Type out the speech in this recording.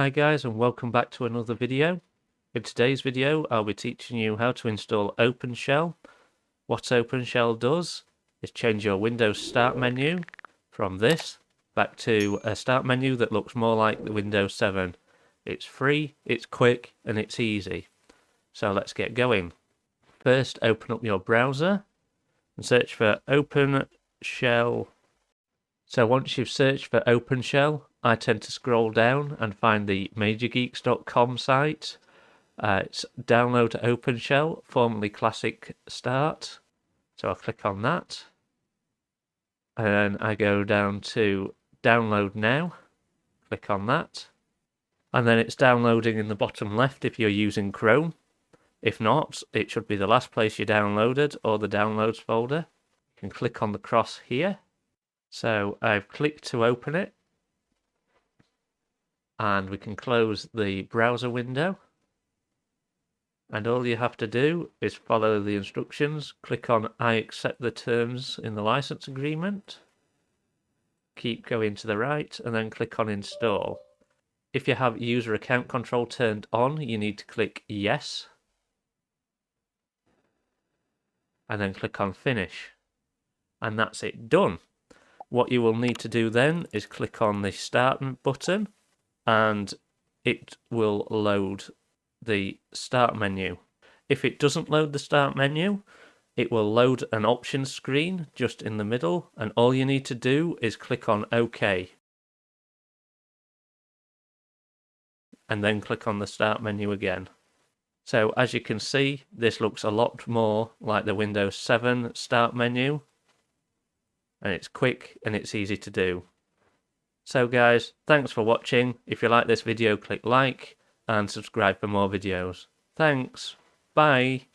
Hi guys, and welcome back to another video. In today's video I'll be teaching you how to install OpenShell. What OpenShell does is change your Windows Start menu from this back to a start menu that looks more like the Windows 7. It's free, it's quick, and it's easy. So let's get going. First, open up your browser and search for OpenShell. So once you've searched for OpenShell, I tend to scroll down and find the MajorGeeks.com site. It's download OpenShell, formerly Classic Start. So I'll click on that. And then I go down to download now. Click on that. And then it's downloading in the bottom left if you're using Chrome. If not, it should be the last place you downloaded or the downloads folder. You can click on the cross here. So I've clicked to open it. And we can close the browser window. And all you have to do is follow the instructions. Click on I accept the terms in the license agreement. Keep going to the right and then click on install. If you have user account control turned on, you need to click yes. And then click on finish. And that's it done. What you will need to do then is click on the start button and it will load the start menu. If it doesn't load the start menu, it will load an options screen just in the middle, and all you need to do is click on OK. And then click on the start menu again. So as you can see, this looks a lot more like the Windows 7 start menu, and it's quick and it's easy to do. So guys, thanks for watching. If you like this video, click like and subscribe for more videos. Thanks. Bye.